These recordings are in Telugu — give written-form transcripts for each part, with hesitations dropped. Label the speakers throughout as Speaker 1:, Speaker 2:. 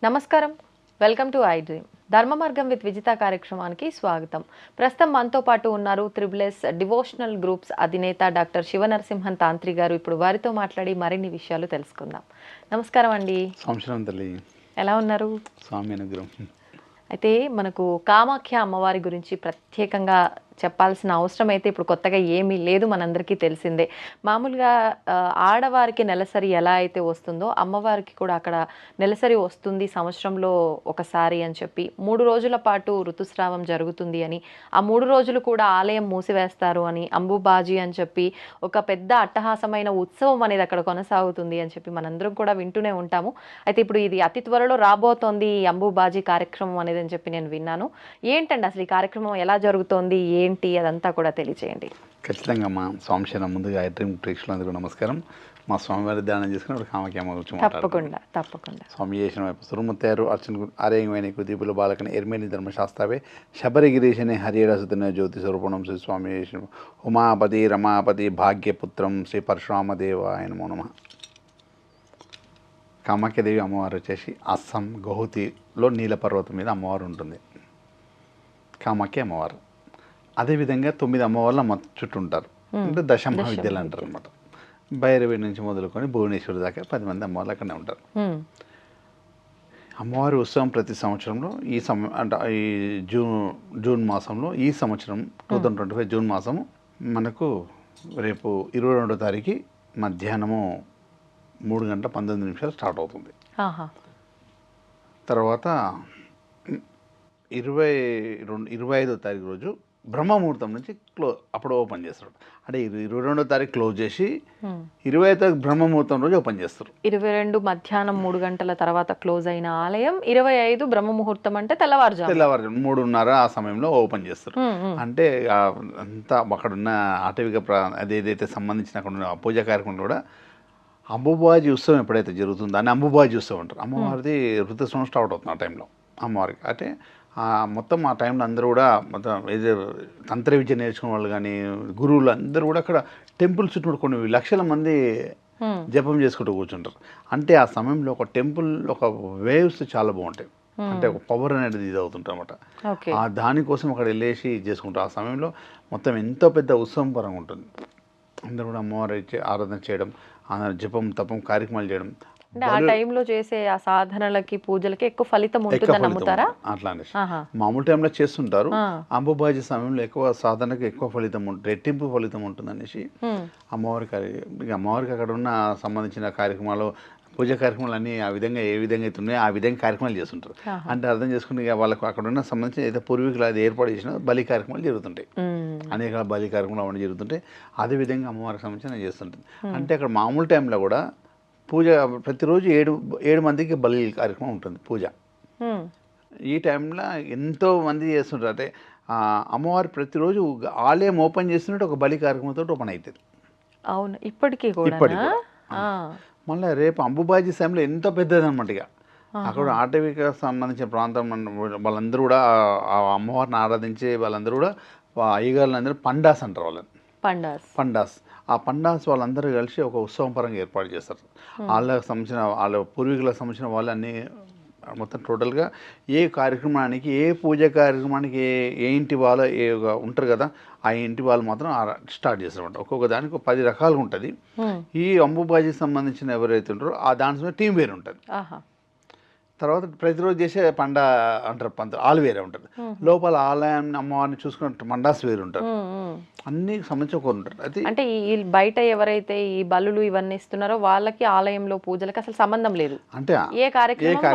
Speaker 1: నమస్కారం. Welcome to I dream. ధర్మ మార్గం విత్ విజిత కార్యక్రమానికి స్వాగతం. ప్రస్తుతం మనతో పాటు ఉన్నారు త్రిబుల్ డివోషనల్ గ్రూప్స్ అధినేత డాక్టర్ శివనరసింహన్ తాంత్రి గారు. ఇప్పుడు వారితో మాట్లాడి మరిన్ని విషయాలు తెలుసుకుందాం. నమస్కారం అండి.
Speaker 2: సంవత్సరం తల్లి,
Speaker 1: ఎలా ఉన్నారు?
Speaker 2: స్వామి అనుగ్రహం.
Speaker 1: అయితే మనకు కామాఖ్య అమ్మవారి గురించి ప్రత్యేకంగా చెప్పాల్సిన అవసరం అయితే ఇప్పుడు కొత్తగా ఏమీ లేదు, మనందరికీ తెలిసిందే. మామూలుగా ఆడవారికి నెలసరి ఎలా అయితే వస్తుందో అమ్మవారికి కూడా అక్కడ నెలసరి వస్తుంది సంవత్సరంలో ఒకసారి అని చెప్పి 3 రోజుల పాటు ఋతుస్రావం జరుగుతుంది అని, ఆ 3 రోజులు కూడా ఆలయం మూసివేస్తారు అని, అంబుబాజీ అని చెప్పి ఒక పెద్ద అట్టహాసమైన ఉత్సవం అనేది అక్కడ కొనసాగుతుంది అని చెప్పి మనందరం కూడా వింటూనే ఉంటాము. అయితే ఇప్పుడు ఇది అతి త్వరలో రాబోతోంది ఈ అంబుబాజీ కార్యక్రమం అనేది అని చెప్పి నేను విన్నాను. ఏంటండి అసలు ఈ కార్యక్రమం ఎలా జరుగుతోంది, ఏంటి అదంతా కూడా తెలియజేయండి.
Speaker 2: ఖచ్చితంగా మా స్వామిశనం ముందుగా ఐ డ్రీమ్ ప్రేక్షకులందరూ నమస్కారం. మా స్వామివారి ధ్యానం చేసుకుని కామాఖ్యమ్మ గురించి
Speaker 1: తప్పకుండా
Speaker 2: స్వామి చేసిన సురుముత్తారు అర్చన ఆరేయమైన కుదీపులు బాలకని ఎర్మేని ధర్మశాస్త్రవే శబరిగిరీశని హరిహరసుతన జ్యోతి స్వరూపణం శ్రీ స్వామి చేసిన ఉమాపతి రమాపతి భాగ్యపుత్రం శ్రీ పరశురామదేవాయ నమో నమః. కామాఖ్యదేవి అమ్మవారు వచ్చేసి అస్సాం గౌహతిలో నీలపర్వతం మీద అమ్మవారు ఉంటుంది, కామాఖ్య అమ్మవారు. అదేవిధంగా 9 అమ్మవార్లు అమ్మ చుట్టూ ఉంటారు, అంటే దశమహావిద్యలు అంటారు అనమాట. భైరవి నుంచి మొదలుకొని భువనేశ్వరి దాకా 10 మంది అమ్మవార్లు అక్కడనే ఉంటారు. అమ్మవారి ఉత్సవం ప్రతి సంవత్సరంలో ఈ అంటే ఈ జూన్ మాసంలో ఈ సంవత్సరం 2025 జూన్ మాసము మనకు రేపు 22వ తారీఖు మధ్యాహ్నము 3:19 స్టార్ట్ అవుతుంది. తర్వాత 25వ తారీఖు రోజు బ్రహ్మముహూర్తం నుంచి అప్పుడు ఓపెన్ చేస్తారు. అంటే 22వ తారీఖు క్లోజ్ చేసి 25వ తారీఖు బ్రహ్మముహూర్తం రోజు ఓపెన్ చేస్తారు.
Speaker 1: 22 మధ్యాహ్నం 3 గంటల తర్వాత క్లోజ్ అయిన ఆలయం 25 బ్రహ్మముహూర్తం అంటే తెల్లవారుజాము
Speaker 2: 3:30 ఆ సమయంలో ఓపెన్ చేస్తారు. అంటే అంతా అక్కడున్న ఆటవిక అదేదైతే సంబంధించిన అక్కడ ఉన్న పూజా కార్యక్రమం కూడా అంబుబాజీ ఉత్సవం ఎప్పుడైతే జరుగుతుందో అని అంబుబాజీ ఉత్సవం అంటారు. అమ్మవారిది ఋతుస్రావం స్టార్ట్ అవుతుంది ఆ టైంలో అమ్మవారికి. అంటే మొత్తం ఆ టైంలో అందరూ కూడా మొత్తం ఏదో తంత్ర విద్య నేర్చుకునే వాళ్ళు కానీ గురువులు అందరూ కూడా అక్కడ టెంపుల్ చుట్టూ కొన్ని లక్షల మంది జపం చేసుకుంటూ కూర్చుంటారు. అంటే ఆ సమయంలో ఒక టెంపుల్ ఒక వేవ్స్ చాలా బాగుంటాయి, అంటే ఒక పవర్ అనేది ఇది అవుతుంటారు అనమాట. దానికోసం అక్కడ వెళ్ళేసి చేసుకుంటారు. ఆ సమయంలో మొత్తం ఎంతో పెద్ద ఉత్సవం పరంగా ఉంటుంది. అందరూ కూడా అమ్మవారి ఆరాధన చేయడం, జపం తపం కార్యక్రమాలు చేయడం.
Speaker 1: అంటే ఆ టైంలో చేసే ఆ సాధనలకి పూజలకి ఎక్కువ ఫలితం ఉంటుందని నమ్ముతారా?
Speaker 2: అట్లా అనేసి మామూలు టైంలో చేస్తుంటారు. అంబుబాజీ సమయంలో ఎక్కువ సాధనకు ఎక్కువ ఫలితం ఉంటుంది, రెట్టింపు ఫలితం ఉంటుంది అనేసి అమ్మవారికి అక్కడ ఉన్న సంబంధించిన కార్యక్రమాలు పూజా కార్యక్రమాలు అన్నీ ఆ విధంగా ఏ విధంగా అయితే ఉన్నాయో ఆ విధంగా కార్యక్రమాలు చేస్తుంటారు. అంటే అర్థం చేసుకుని వాళ్ళకు అక్కడ ఉన్న సంబంధించిన ఏదో పూర్వీకులు అది ఏర్పాటు చేసిన బలి కార్యక్రమాలు జరుగుతుంటాయి, అనేక బలి కార్యక్రమాలు అవన్నీ జరుగుతుంటాయి. అదేవిధంగా అమ్మవారికి సంబంధించిన చేస్తుంటుంది. అంటే అక్కడ మామూలు టైంలో కూడా పూజ ప్రతిరోజు 7 మందికి బలి కార్యక్రమం ఉంటుంది పూజ. ఈ టైంలో ఎంతో మంది చేస్తుంటారు. అంటే అమ్మవారు ప్రతిరోజు ఆలయం ఓపెన్ చేస్తున్నట్టు ఒక బలి కార్యక్రమంతో ఓపెన్ అవుతుంది.
Speaker 1: అవును, ఇప్పటికీ
Speaker 2: మళ్ళీ రేపు అంబుబాజీ సమయంలో ఎంతో పెద్దది అనమాట. ఇక అక్కడ ఆటవిక సంబంధించిన ప్రాంతం వాళ్ళందరూ కూడా ఆ అమ్మవారిని ఆరాధించే వాళ్ళందరూ కూడా అయ్యగారులందరూ పండాస్ అంటారు వాళ్ళని. పండాస్ ఆ పండాస్ వాళ్ళందరూ కలిసి ఒక ఉత్సవం పరంగా ఏర్పాటు చేస్తారు. వాళ్ళకి సంబంధించిన వాళ్ళ పూర్వీకులకు సంబంధించిన వాళ్ళన్నీ మొత్తం టోటల్గా ఏ కార్యక్రమానికి ఏ పూజా కార్యక్రమానికి ఏ ఇంటి వాళ్ళు ఉంటారు కదా, ఆ ఇంటి వాళ్ళు మాత్రం స్టార్ట్ చేస్తారన్నమాట. ఒక్కొక్క దానికి 10 రకాలుగా ఉంటుంది. ఈ అంబుబాజీకి సంబంధించిన ఎవరైతే ఉంటారో ఆ దాని టీం వేరు ఉంటుంది. తర్వాత ప్రతిరోజు చేసే పండ అంటారు వాళ్ళు వేరే ఉంటుంది. లోపల ఆలయాన్ని అమ్మవారిని చూసుకున్న మండాస్ వేరు ఉంటారు. అన్ని సంబంధించి ఒకరు ఉంటారు. అయితే
Speaker 1: అంటే ఈ బయట ఎవరైతే ఈ బలులు ఇవన్నీ ఇస్తున్నారో వాళ్ళకి ఆలయంలో పూజలకి అసలు సంబంధం లేదు.
Speaker 2: అంటే
Speaker 1: ఏ కార్యక్రమం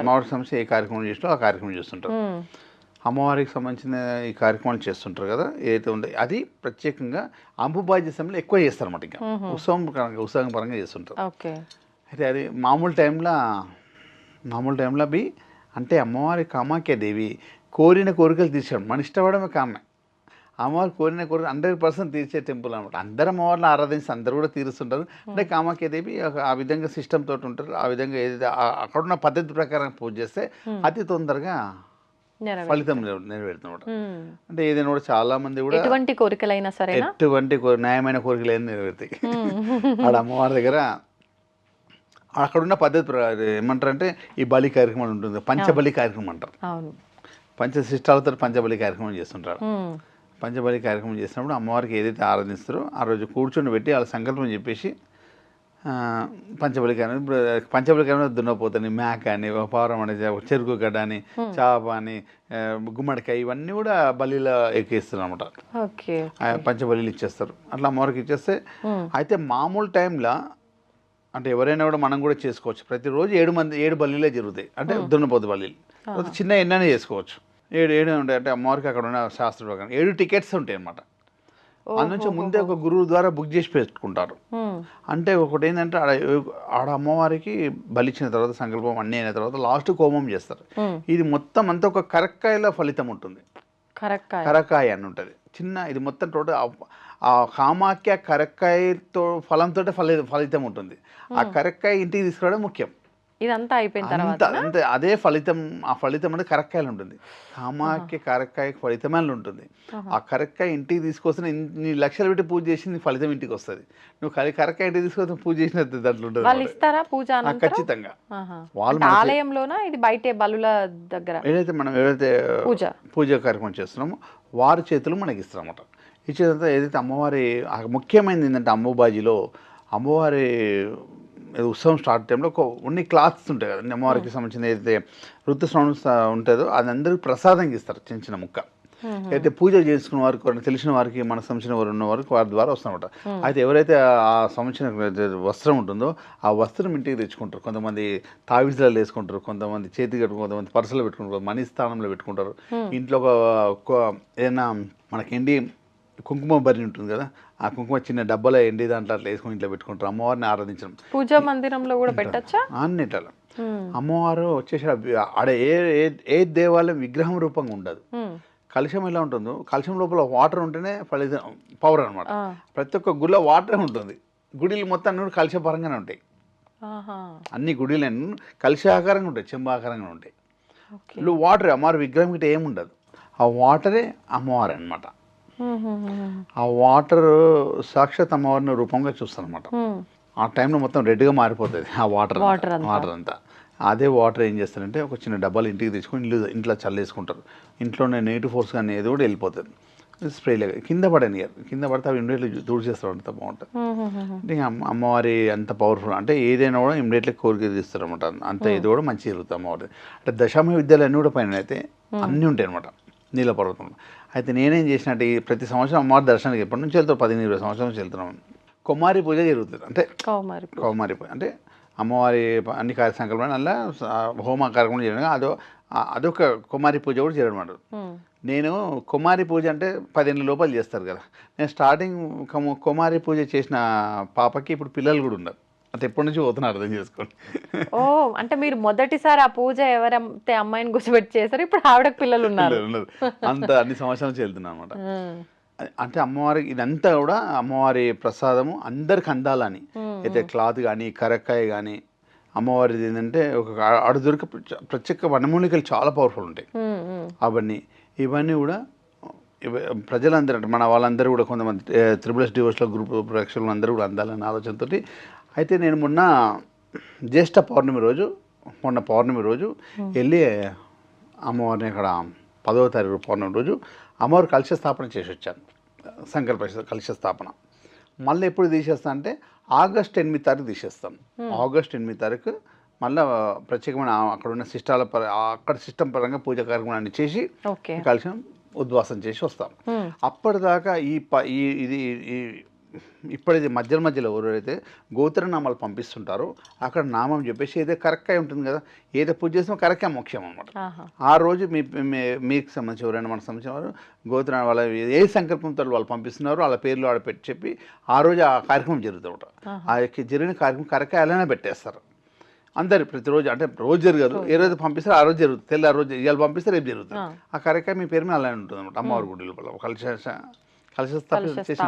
Speaker 2: అమ్మవారికి సంబంధించి ఏ కార్యక్రమం చేసినా ఆ కార్యక్రమం చేస్తుంటారు. అమ్మవారికి సంబంధించిన ఈ కార్యక్రమాలు చేస్తుంటారు కదా, ఏదైతే ఉందో అది ప్రత్యేకంగా అంబుబాజీ సమయంలో ఎక్కువ చేస్తారు అన్నమాట. ఇంకా ఉత్సవం పరంగా చేస్తుంటారు. అయితే అది మామూలు టైంలో అవి అంటే అమ్మవారి కామాఖ్యదేవి కోరిన కోరికలు తీర్చాడు. మన ఇష్టపడమే కామే అమ్మవారు కోరిన కోరిక 100% తీర్చే టెంపుల్ అనమాట. అందరు అమ్మవారిని ఆరాధించి అందరూ కూడా తీరుస్తుంటారు. అంటే కామాఖ్యదేవి ఆ విధంగా సిస్టమ్ తోటి ఉంటారు. ఆ విధంగా ఏదైతే అక్కడున్న పద్ధతి ప్రకారం పూజ చేస్తే అతి తొందరగా ఫలితం నెరవేరుతున్నమాట. అంటే ఏదైనా కూడా చాలా మంది కూడా
Speaker 1: ఎటువంటి కోరికలైనా సరే
Speaker 2: న్యాయమైన కోరికలు ఏమైనా నెరవేరుతాయి. ఆడ అమ్మవారి దగ్గర అక్కడ ఉన్న పద్ధతి ఏమంటారంటే ఈ బలి కార్యక్రమాలు ఉంటుంది, పంచబలి కార్యక్రమం అంటారు.
Speaker 1: అవును.
Speaker 2: పంచశిష్టాలతో పంచబలి కార్యక్రమం చేస్తుంటారు. పంచబలి కార్యక్రమం చేసినప్పుడు అమ్మవారికి ఏదైతే ఆరాధిస్తారో ఆ రోజు కూర్చొని పెట్టి వాళ్ళ సంకల్పం చెప్పేసి పంచబలి కార్యక్రమం. ఇప్పుడు పంచబలి కార్యక్రమం దున్నపోతని, మేక అని, పావురం అని, చెరుకు గడ్డ అని, చాప అని, గుమ్మడికాయ ఇవన్నీ కూడా బలిలో ఎక్కిస్తారు అనమాట. పంచబలిలు ఇచ్చేస్తారు. అట్లా అమ్మవారికి ఇచ్చేస్తే అయితే మామూలు టైంలో అంటే ఎవరైనా కూడా మనం కూడా చేసుకోవచ్చు. ప్రతిరోజు 7 బల్లీలే జరుగుతాయి. అంటే దున్నపోతు బల్లీలు. తర్వాత చిన్న ఎన్నైనా చేసుకోవచ్చు. 7 ఉంటాయి. అంటే అమ్మవారికి అక్కడ ఉన్న శాస్త్ర ప్రకారం 7 టికెట్స్ ఉంటాయి అన్నమాట. అందునుంచి ముందే ఒక గురువు ద్వారా బుక్ చేసి పెట్టుకుంటారు. అంటే ఒకటి ఏంటంటే ఆడ అమ్మవారికి బలిచ్చిన తర్వాత సంకల్పం అన్నీ అయిన తర్వాత లాస్ట్ హోమం చేస్తారు. ఇది మొత్తం అంతా ఒక కరక్కాయల ఫలితం ఉంటుంది. కరక్కాయ అని ఉంటుంది చిన్న. ఇది మొత్తం టోటల్ ఆ కామాఖ్య కరక్కాయతో ఫలంతో ఫలితం ఉంటుంది. ఆ కరక్కాయ ఇంటికి తీసుకురావడం ముఖ్యం.
Speaker 1: ఇదంతా అయిపోయిన తర్వాత
Speaker 2: అంతే అదే ఫలితం. ఆ ఫలితం అంటే కరక్కాయలు ఉంటుంది. కామాఖ్య కరక్కాయ ఫలితమైన ఉంటుంది. ఆ కరక్కాయ ఇంటికి తీసుకొస్తే నీ లక్షలు పెట్టి పూజ చేసి నీ ఫలితం ఇంటికి వస్తుంది. నువ్వు కరక్కాయ ఇంటికి తీసుకొస్తే పూజ చేసిన దాంట్లో ఉంటుంది.
Speaker 1: వాళ్ళు ఇస్తారా పూజ?
Speaker 2: ఖచ్చితంగా.
Speaker 1: వాళ్ళు ఆలయంలోనా ఇది బయట బలుల దగ్గర
Speaker 2: ఏదైతే పూజ కార్యక్రమం చేస్తున్నామో వారి చేతులు మనకి ఇస్తారన్నమాట. ఇచ్చేదంతా ఏదైతే అమ్మవారి ముఖ్యమైనది ఏంటంటే అంబుబాజీలో అమ్మవారి ఉత్సవం స్టార్ట్ టైంలో కొన్ని క్లాత్స్ ఉంటాయి కదా అమ్మవారికి సంబంధించిన ఏదైతే ఋతుస్రావం ఉంటుందో అది అందరికీ ప్రసాదంగా ఇస్తారు. చిన్న చిన్న ముక్క అయితే పూజ చేసుకున్న వారికి తెలిసిన వారికి మన సంబంధించిన వారు ఉన్న వారికి వారి ద్వారా వస్తామన్నమాట. అయితే ఎవరైతే ఆ సంబంధించిన వస్త్రం ఉంటుందో ఆ వస్త్రం ఇంటికి తెచ్చుకుంటారు. కొంతమంది తావిజులలో వేసుకుంటారు, కొంతమంది చేతి కట్టుకుంటారు, కొంతమంది పర్సులో పెట్టుకుంటారు, మనీ స్థానంలో పెట్టుకుంటారు. ఇంట్లో ఏదైనా మనకి కుంకుమ బరి ఉంటుంది కదా, ఆ కుంకుమ చిన్న డబ్బాలో ఎండి దాంట్లో అట్లా వేసుకుని ఇంట్లో పెట్టుకుంటారు. అమ్మవారిని ఆరాధించడం
Speaker 1: పూజా మందిరంలో కూడా పెట్టచ్చా?
Speaker 2: అన్నిట్లా అమ్మవారు వచ్చేసి ఆడ ఏ దేవాలయం విగ్రహం రూపంగా ఉండదు. కలశం ఎలా ఉంటుందో కలశం లోపల వాటర్ ఉంటేనే ఫలితం పవర్ అనమాట. ప్రతి ఒక్క గుడిలో వాటరే ఉంటుంది. గుడిలు మొత్తం అన్ని కలశపరంగానే ఉంటాయి. అన్ని గుడిలన్నీ కలశాకారంగా ఉంటాయి, చెంబాకారంగా ఉంటాయి. వాటర్ అమ్మవారి విగ్రహం గిట్ట ఏముండదు. ఆ వాటరే అమ్మవారు అనమాట. ఆ వాటర్ సాక్షాత్ అమ్మవారిని రూపంగా చూస్తాను అనమాట. ఆ టైంలో మొత్తం రెడ్గా మారిపోతుంది ఆ వాటర్ అంతా. అదే వాటర్ ఏం చేస్తారంటే ఒక చిన్న డబ్బాలు ఇంటికి తెచ్చుకొని ఇంట్లో చల్లేసుకుంటారు. ఇంట్లోనే నెగిటివ్ ఫోర్స్ కానీ ఏది కూడా వెళ్ళిపోతుంది. స్ప్రేలాగా కింద పడితే అవి ఇమ్మీడియట్లీ దూరం చేస్తారు. అంత బాగుంటుంది. అంటే అమ్మవారి అంత పవర్ఫుల్. అంటే ఏదైనా కూడా ఇమ్మీడియట్లీ కోరిక తీస్తారు అనమాట. అంత ఇది కూడా మంచి జరుగుతుంది అమ్మవారి. అంటే దశామ విద్యలు అన్నీ కూడా పైన అయితే అన్నీ ఉంటాయి అనమాట నీల పర్వతంలో. అయితే నేనేం చేసినట్టు ప్రతి సంవత్సరం అమ్మవారి దర్శనానికి ఎప్పటి నుంచి వెళ్తాం 15-20 సంవత్సరాల నుంచి వెళ్తున్నాం. కుమారి పూజ జరుగుతుంది. అంటే కౌమారి పూజ అంటే అమ్మవారి అన్ని సంకల్పాలు అలా హోమ కార్యక్రమం చేయడం అదొక కుమారి పూజ కూడా చేయడం అనమాట. నేను కుమారి పూజ అంటే 10 ఏళ్ళ లోపల చేస్తారు కదా. నేను స్టార్టింగ్ కుమారి పూజ చేసిన పాపకి ఇప్పుడు పిల్లలు కూడా ఉన్నారు. అంటే ఎప్పటి నుంచి పోతున్నా అర్థం చేసుకోండి.
Speaker 1: అంటే మీరు మొదటిసారి ఆ పూజ ఎవరైతే అమ్మాయిని కూర్చోబెట్టి చేశారు, ఇప్పుడు ఆవిడకి పిల్లలు ఉన్నారు.
Speaker 2: అంత అన్ని సంవత్సరాల నుంచి వెళ్తున్నా అనమాట. అంటే అమ్మవారికి ఇదంతా కూడా అమ్మవారి ప్రసాదము అందరికి అందాలని. అయితే క్లాత్ కానీ కరక్కాయ కానీ అమ్మవారిది ఏంటంటే ఒక ఆడు దొరికి ప్రత్యేక వనమూలికలు చాలా పవర్ఫుల్ ఉంటాయి. ఇవన్నీ కూడా ప్రజలందరూ అంటే మన వాళ్ళందరూ కూడా కొంతమంది త్రిబుల్ డివోర్స్లో గ్రూప్ ప్రేక్షకులు అందరూ కూడా అందాలనే ఆలోచనతో అయితే నేను మొన్న పౌర్ణమి రోజు వెళ్ళి అమ్మవారిని అక్కడ 10వ తారీఖు పౌర్ణమి రోజు అమ్మవారి కలశ స్థాపన చేసి వచ్చాను. సంకల్ప కలశ స్థాపన మళ్ళీ ఎప్పుడు తీసేస్తా అంటే ఆగస్ట్ 8 తారీఖు తీసేస్తాను. ఆగస్ట్ 8 తారీఖు మళ్ళీ ప్రత్యేకమైన అక్కడ ఉన్న అక్కడ సిస్టమ్ పరంగా పూజ కార్యక్రమాన్ని చేసి కలశం ఉద్వాసం చేసి వస్తాం. అప్పటిదాకా ఇది ఇప్పుడైతే మధ్యలో ఎవరైతే గోత్రనామాలు పంపిస్తుంటారో అక్కడ నామం చెప్పేసి ఏదో కరక్కాయ ఉంటుంది కదా, ఏదో పూజ చేసినా కరక్కాయ ముఖ్యం అనమాట. ఆ రోజు మీకు సంబంధించి ఎవరైనా మనకు సంబంధించిన వారు గోత్ర వాళ్ళ ఏ సంకల్పంతో వాళ్ళు పంపిస్తున్నారో వాళ్ళ పేర్లు ఆడ పెట్టి చెప్పి ఆ రోజు ఆ కార్యక్రమం జరుగుతుంట. ఆ జరిగిన కార్యక్రమం కరక్కాయ అలానే పెట్టేస్తారు అందరు. ప్రతిరోజు అంటే రోజు జరగదు, ఏ రోజు పంపిస్తారు ఆ రోజు జరుగుతుంది. తెల్ల రోజు ఇవాళ పంపిస్తే రేపు జరుగుతుంది. ఆ కరక్కాయ మీ పేరు మీద అలానే ఉంటుంది అనమాట. అమ్మవారి గుడి లోపల కలశ స్థాపన చేసిన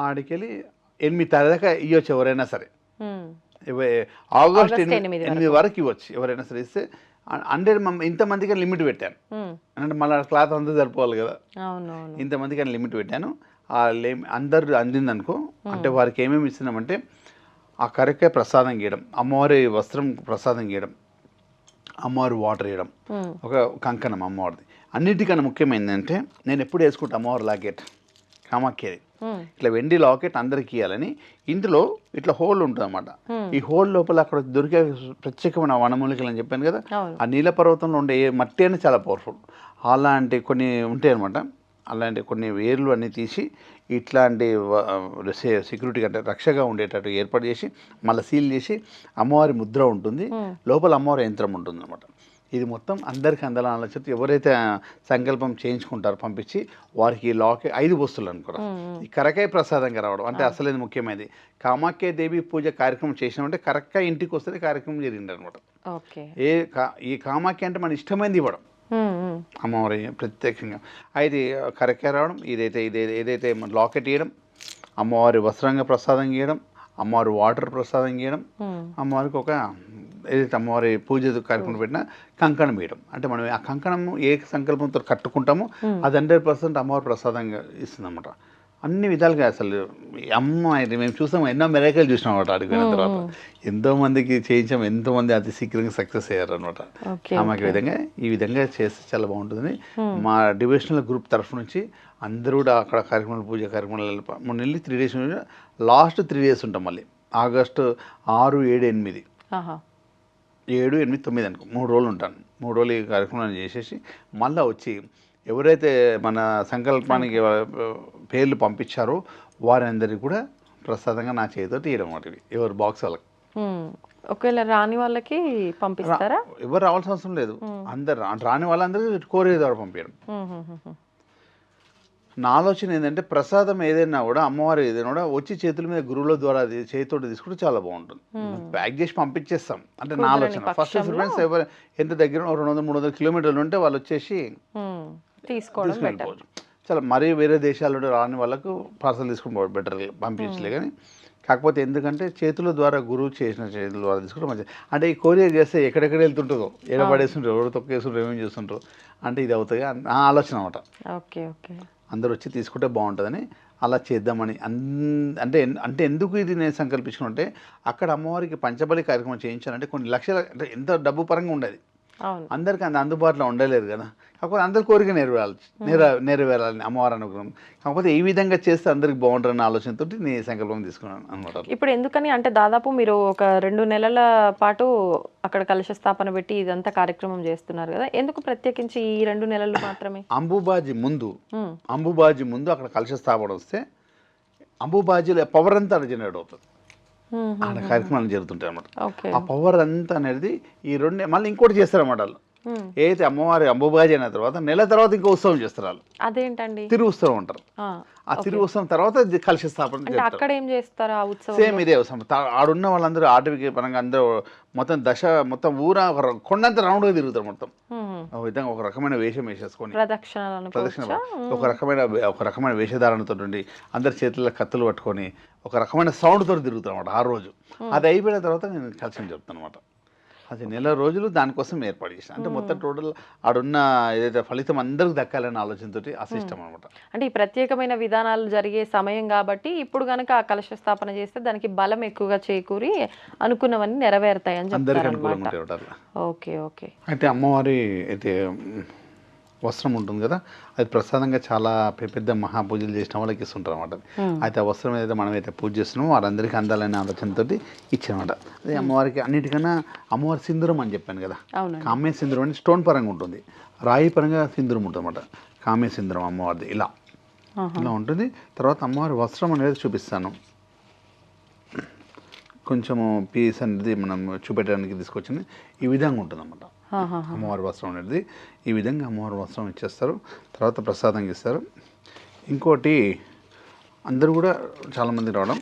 Speaker 2: ఆడికెళ్ళి 8 తారీఖు దాకా ఇవ్వచ్చు ఎవరైనా సరే. ఆగస్ట్ 8 వరకు ఇవ్వచ్చు ఎవరైనా సరే. ఇస్తే 100 ఇంతమందికి లిమిట్ పెట్టాను. అంటే మళ్ళీ క్లాత్ అంతా సరిపోవాలి కదా, ఇంతమందికి లిమిట్ పెట్టాను. అందరు అందిందనుకో అంటే వారికి ఏమేమి ఇస్తున్నామంటే ఆ కరక్కాయ ప్రసాదం గీయడం, అమ్మవారి వస్త్రం ప్రసాదం గీయడం, అమ్మవారి వాటర్ వేయడం, ఒక కంకణం అమ్మవారిది. అన్నిటికన్నా ముఖ్యమైనది అంటే నేను ఎప్పుడు వేసుకుంటా అమ్మవారి లాకెట్ కామాఖ్యది, ఇట్లా వెండి లాకెట్ అందరికి ఇవ్వాలని. ఇందులో ఇట్లా హోల్ ఉంటుంది అన్నమాట. ఈ హోల్ లోపల అక్కడ దొరికే ప్రత్యేకమైన వనమూలికలు అని చెప్పాను కదా, ఆ నీల పర్వతంలో ఉండే మట్టి అనేది చాలా పవర్ఫుల్. అలాంటి కొన్ని ఉంటాయి అనమాట. అలాంటి కొన్ని వేర్లు అన్నీ తీసి ఇట్లాంటి సెక్యూరిటీ అంటే రక్షగా ఉండేటట్టు ఏర్పాటు చేసి మళ్ళీ సీల్ చేసి అమ్మవారి ముద్ర ఉంటుంది, లోపల అమ్మవారి యంత్రం ఉంటుంది అనమాట. ఇది మొత్తం అందరికీ అందాలని ఆలోచన ఎవరైతే సంకల్పం చేయించుకుంటారో పంపించి వారికి లాక్ 5 వస్తువులు అనుకోవడం, ఈ కరకాయ ప్రసాదంగా రావడం. అంటే అసలు ఇది ముఖ్యమైనది. కామాఖ్య దేవి పూజ కార్యక్రమం చేసినామంటే కరెక్ట్గా ఇంటికి వస్తే కార్యక్రమం జరిగింది అనమాట. ఈ కామాఖ్య అంటే మన ఇష్టమైనది ఇవ్వడం అమ్మవారి ప్రత్యేకంగా. అయితే కరకాయ రావడం, ఏదైతే లాకెట్ ఇవ్వడం, అమ్మవారి వస్త్రంగా ప్రసాదం గీయడం, అమ్మవారి వాటర్ ప్రసాదం గీయడం, అమ్మవారికి ఒక ఏదైతే అమ్మవారి పూజ కార్యక్రమం పెట్టినా కంకణం వేయడం. అంటే మనం ఆ కంకణం ఏ సంకల్పంతో కట్టుకుంటామో అది 100% అమ్మవారి ప్రసాదంగా ఇస్తుంది అన్నమాట. అన్ని విధాలుగా అసలు అమ్మ మేము చూసాము, ఎన్నో మెరేకలు చూసినాం అనమాట. అడిగిన తర్వాత ఎంతోమందికి చేయించాము, ఎంతోమంది అతి శీఘ్రంగా సక్సెస్ అయ్యారు అనమాట. అమ్మకి ఈ విధంగా చేస్తే చాలా బాగుంటుందని మా డివోషనల్ గ్రూప్ తరఫు నుంచి అందరూ కూడా అక్కడ కార్యక్రమాలు, పూజ కార్యక్రమాలు 3 నెలలు 3 డేస్ లాస్ట్ 3 డేస్ ఉంటాం. మళ్ళీ ఆగస్టు 6, 7, 8 7, 8, 9 అనుకో 3 రోజులు ఉంటాను. 3 రోజులు ఈ కార్యక్రమాన్ని చేసేసి మళ్ళీ వచ్చి ఎవరైతే మన సంకల్పానికి పేర్లు పంపించారో వారందరికీ కూడా ప్రసాదంగా నా చేతితో తీయడం వాటివి ఎవరు బాక్స్ వాళ్ళకి.
Speaker 1: ఒకవేళ రాని వాళ్ళకి పంపిస్తారా?
Speaker 2: ఎవరు రావాల్సిన అవసరం లేదు, అందరు రాని వాళ్ళందరికీ కోరియర్ ద్వారా పంపించడం. నా ఆలోచన ఏంటంటే ప్రసాదం ఏదైనా కూడా అమ్మవారు ఏదైనా కూడా వచ్చి చేతుల మీద గురువుల ద్వారా చేతితో తీసుకుంటే చాలా బాగుంటుంది. ప్యాక్ చేసి పంపించేస్తాం అంటే నా ఆలోచన. ఫస్ట్ ప్రిఫరెన్స్ ఎవరు ఎంత దగ్గర 200-300 కిలోమీటర్లు ఉంటే వాళ్ళు వచ్చేసి తీసుకెళ్ళిపోవచ్చు. చాలా మరీ వేరే దేశాల్లో రాని వాళ్ళకు పార్సల్ తీసుకుని బెటర్ పంపించలే. కానీ కాకపోతే ఎందుకంటే చేతుల ద్వారా గురువు చేసిన చేతుల ద్వారా తీసుకోవడం మంచిది. అంటే ఈ కొరియర్ చేస్తే ఎక్కడెక్కడ వెళ్తుంటుందో, ఎడబడేస్తుంటారు, ఎవరు తొక్కేస్తుంటారు, ఏమేమి చేస్తుంటారు అంటే ఇది అవుతుంది నా ఆలోచన అనమాట. అందరూ వచ్చి తీసుకుంటే బాగుంటుందని అలా చేద్దామని. అంటే ఎందుకు ఇది నేను సంకల్పించుకుంటే అక్కడ అమ్మవారికి పంచబలి కార్యక్రమం చేయించాలంటే కొన్ని లక్షల అంటే ఎంత డబ్బు పరంగా ఉండేది, అందరికీ అందుబాటులో ఉండలేరు కదా. కాకపోతే అందరి కోరిక నెరవేరాలని అమ్మవారు అనుగ్రహం. కాకపోతే ఈ విధంగా చేస్తే అందరికి బాగుంటుందన్న ఆలోచనతో నేను సంకల్పం తీసుకున్నాను అనమాట.
Speaker 1: ఇప్పుడు ఎందుకని అంటే దాదాపు మీరు ఒక 2 నెలల పాటు అక్కడ కలశ స్థాపన పెట్టి ఇదంతా కార్యక్రమం చేస్తున్నారు కదా, ఎందుకు ప్రత్యేకించి ఈ 2 నెలలు మాత్రమే?
Speaker 2: అంబుబాజీ ముందు అక్కడ కలశ స్థాపన వస్తే అంబుబాజీలో పవర్ అంతా జనరేట్ అవుతుంది, ఆడ కార్యక్రమాలు జరుగుతుంటాయి అన్నమాట. ఆ పవర్ అంతా అనేది ఈ 2 మళ్ళీ ఇంకోటి చేస్తారన్నమాట. వాళ్ళు ఏదైతే అమ్మవారి అంబుబాజీ అయిన తర్వాత నెల తర్వాత ఇంకో ఉత్సవం చేస్తారు వాళ్ళు.
Speaker 1: అదేంటండి?
Speaker 2: తిరు ఉత్సవం అంటారు. ఆ తిరు ఉత్సవం తర్వాత కలశ స్థాపన
Speaker 1: అక్కడ ఏం చేస్తారు? ఆ ఉత్సవం
Speaker 2: సేమ్ ఇదే ఉత్సవం. ఆడున్న వాళ్ళందరూ ఆటవిక పరంగా అందరూ మొత్తం ఊర కొండంత రౌండ్గా తిరుగుతారు మొత్తం. ఒక విధంగా ఒక రకమైన వేషం వేసేసుకొని ప్రదక్షిణ ఒక రకమైన వేషధారణతో ఉండి అందరి చేతుల్లో కత్తులు పట్టుకొని ఒక రకమైన సౌండ్తో తిరుగుతారు అనమాట ఆ రోజు. అది అయిపోయిన తర్వాత నేను కలశం చెప్తాను అనమాట. అది 1 నెల రోజులు దానికోసం ఏర్పాటు చేసిన. అంటే మొత్తం టోటల్ ఆడున్న ఏదైతే ఫలితం అందరికి దక్కాలనే ఆలోచనతో ఆ సిస్టమ్ అనమాట.
Speaker 1: అంటే ఈ ప్రత్యేకమైన విధానాలు జరిగే సమయం కాబట్టి ఇప్పుడు కనుక ఆ కలశ స్థాపన చేస్తే దానికి బలం ఎక్కువగా చేకూరి అనుకున్నవన్నీ నెరవేరుతాయని చెప్తారు. ఓకే.
Speaker 2: అయితే అమ్మవారి అయితే వస్త్రం ఉంటుంది కదా, అది ప్రసాదంగా చాలా పెద్ద మహాపూజలు చేసిన వాళ్ళకి ఇస్తుంటారు అనమాట. అయితే ఆ వస్త్రం ఏదైతే మనమైతే పూజ చేస్తున్నామో వారందరికీ అందాలనే ఆలోచనతో ఇచ్చానమాట. అదే అమ్మవారికి అన్నిటికన్నా అమ్మవారి సింధూరం అని చెప్పాను కదా, కామ్య సింధూరం అని స్టోన్ పరంగా ఉంటుంది, రాయి పరంగా సింధూరం ఉంటుంది అనమాట. కామ్య సింధూరం అమ్మవారిది ఇలా ఉంటుంది. తర్వాత అమ్మవారి వస్త్రం అనేది చూపిస్తాను. కొంచెము పీస్ అనేది మనం చూపెట్టడానికి తీసుకొచ్చింది ఈ విధంగా ఉంటుంది అన్నమాట. అమ్మవారి వస్త్రం అనేది ఈ విధంగా అమ్మవారి వస్త్రం ఇచ్చేస్తారు. తర్వాత ప్రసాదంగా ఇస్తారు. ఇంకోటి అందరూ కూడా చాలామంది రావడం.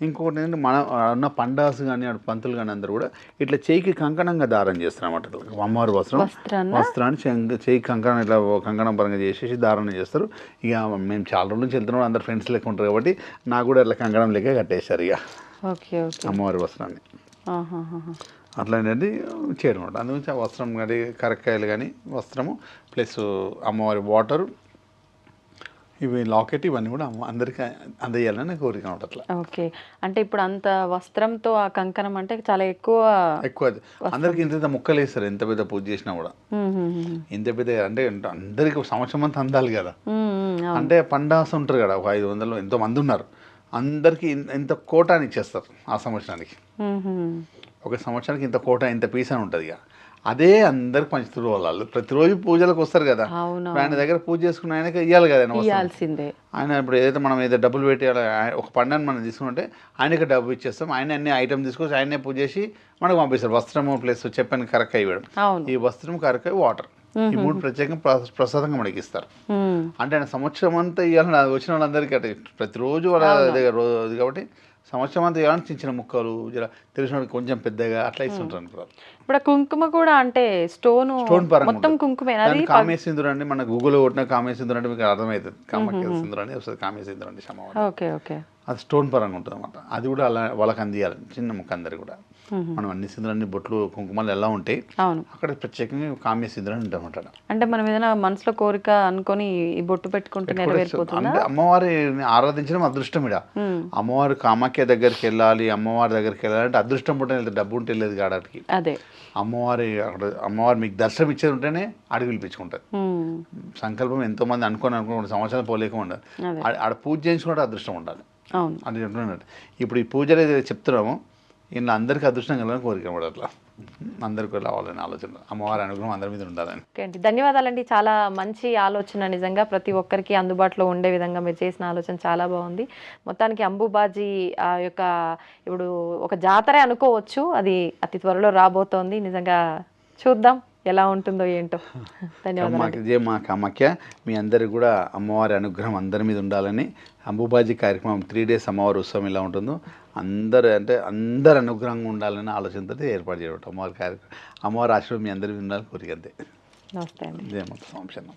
Speaker 2: ఇంకొకటి ఏంటంటే మన ఉన్న పండాస్ కానీ పంతులు కానీ అందరూ కూడా ఇట్లా చేయికి కంకణంగా దారం చేస్తారు అన్నమాట. అమ్మవారి వస్త్రాన్ని చేయికి కంకణం ఇట్లా కంకణం పరంగా చేసేసి దారం చేస్తారు. ఇక మేము చాలా రోజుల నుంచి వెళ్తున్నాం, అందరు ఫ్రెండ్స్ లెక్క ఉంటారు కాబట్టి నాకు కూడా ఇట్లా కంకణం లెక్క కట్టేశారు ఇక అమ్మవారి వస్త్రాన్ని. అట్లా అనేది చేయడం అనమాట. అందుగురించి ఆ వస్త్రం కానీ కరక్కాయలు కానీ వస్త్రము ప్లస్ అమ్మవారి వాటరు ఇవి లాకెట్ ఇవన్నీ కూడా అందరికీ అందజేయాలని కోరిక అనమాట అట్లా.
Speaker 1: ఓకే. అంటే ఇప్పుడు అంత వస్త్రంతో ఆ కంకణం అంటే చాలా ఎక్కువ.
Speaker 2: ఎక్కువ అందరికి ఇంత ఇంత ముక్కలు వేస్తారు, ఎంత పెద్ద పూజ చేసినా కూడా. ఇంత పెద్ద అంటే అందరికి ఒక సంవత్సరం అంతా అందాలి కదా. అంటే పండాస ఉంటారు కదా, ఒక 500 ఎంతో మంది ఉన్నారు, అందరికి ఇంత కోట అని ఇచ్చేస్తారు ఆ సంవత్సరానికి. ఒక సంవత్సరానికి ఇంత కోట ఇంత పీస్ అని ఉంటుంది ఇక, అదే అందరికి పంచుతున్నారు వాళ్ళు. ప్రతిరోజు పూజలకు వస్తారు కదా, ఆయన దగ్గర పూజ చేసుకున్న ఆయనకి ఇవ్వాలి కదా,
Speaker 1: ఇవ్వాల్సిందే.
Speaker 2: ఆయన ఇప్పుడు ఏదైతే మనం ఏదో డబ్బులు పెట్టి ఒక పండుగను మనం తీసుకుంటే ఆయనకి డబ్బు ఇచ్చేస్తాం, ఆయన అన్ని ఐటమ్ తీసుకొచ్చి ఆయనే పూజ చేసి మనకు పంపిస్తారు. వస్త్రము ప్లస్ చెప్పని కరక్క ఇవ్వడం, ఈ వస్త్రం కరక్క వాటర్, ఈ 3 ప్రత్యేకంగా ప్రసాదంగా మనకి ఇస్తారు. అంటే ఆయన సంవత్సరం అంతా ఇవ్వాలని వచ్చిన వాళ్ళందరికీ అంటే ప్రతిరోజు వాళ్ళ దగ్గర రోజు కాబట్టి సంవత్సరం అంతా ఇవ్వాలని చిన్న చిన్న ముక్కలు తెలిసిన వాళ్ళకి కొంచెం పెద్దగా అట్లా ఇస్తుంటారు.
Speaker 1: ఇప్పుడు కుంకుమ కూడా అంటే స్టోన్
Speaker 2: పరంగా
Speaker 1: మొత్తం కుంకుమే.
Speaker 2: కామే సింధూర్ అండి, మన గూగుల్లో కొట్టిన కామే సింధూర్ అంటే మీకు అర్థమవుతుంది. కామాఖ్య సింధూర్ అని వస్తుంది, కామే సింధూర్ అంటే
Speaker 1: ఓకే.
Speaker 2: అది స్టోన్ పరంగా ఉంటుంది అనమాట. అది కూడా అలా వాళ్ళకి అందియాలి, చిన్న ముక్క అందరికి కూడా. మనం అన్ని సింధులన్నీ బొట్లు కుంకుమలు ఎలా ఉంటాయి, అక్కడ ప్రత్యేకంగా కామ్య సింధులు అని ఉంటామంట.
Speaker 1: అంటే మనం ఏదైనా మనసులో కోరిక అనుకొని ఈ బొట్టు పెట్టుకుంటే నెరవేరిపోతుంది.
Speaker 2: అంటే అమ్మవారిని ఆరాధించడం అదృష్టం ఇడ. అమ్మవారు కామాఖ్య దగ్గరికి వెళ్ళాలి, అమ్మవారి దగ్గరికి వెళ్ళాలి అంటే అదృష్టం పుట్టిన వెళ్తే డబ్బు ఉంటే వెళ్ళేది కాడానికి.
Speaker 1: అదే
Speaker 2: అమ్మవారు మీకు దర్శనం ఇచ్చేది ఉంటేనే అడిగి పిలిపించుకుంటారు. సంకల్పం ఎంతో మంది అనుకుని సంవత్సరాలు పోలేక ఉండదు, ఆడ పూజ చేయించుకుంటే అదృష్టం ఉండాలి. అది చెప్తున్నట్టు ఇప్పుడు ఈ పూజలు ఏదైతే చెప్తున్నామో ఇలా అందరికీ అదృష్టం కలగాలని కోరిక కూడా, అట్లా అందరికీ రావాలని ఆలోచన, అమ్మవారి అనుగ్రహం అందరి మీద ఉండాలని.
Speaker 1: ఓకే అండి, ధన్యవాదాలండి. చాలా మంచి ఆలోచన, నిజంగా ప్రతి ఒక్కరికి అందుబాటులో ఉండే విధంగా మీరు చేసిన ఆలోచన చాలా బాగుంది. మొత్తానికి అంబుబాజీ ఆ యొక్క ఇప్పుడు ఒక జాతరే అనుకోవచ్చు, అది అతి త్వరలో రాబోతోంది. నిజంగా చూద్దాం ఎలా ఉంటుందో ఏంటో. ధన్యవాదాలు.
Speaker 2: జయ మా కామాఖ్య. మీ అందరికి కూడా అమ్మవారి అనుగ్రహం అందరి మీద ఉండాలని, అంబుబాజీ కార్యక్రమం 3 days అమ్మవారి ఉత్సవం ఎలా ఉంటుందో అందరు అనుగ్రహంగా ఉండాలని ఆలోచనతో ఏర్పాటు చేయడం అమ్మవారి కార్యక్రమం. అమ్మవారి ఆశీర్వాదం మీ అందరి మీద ఉండాలని కోరిక అంతే.
Speaker 1: నమస్తే అండి.
Speaker 2: జయ మాత.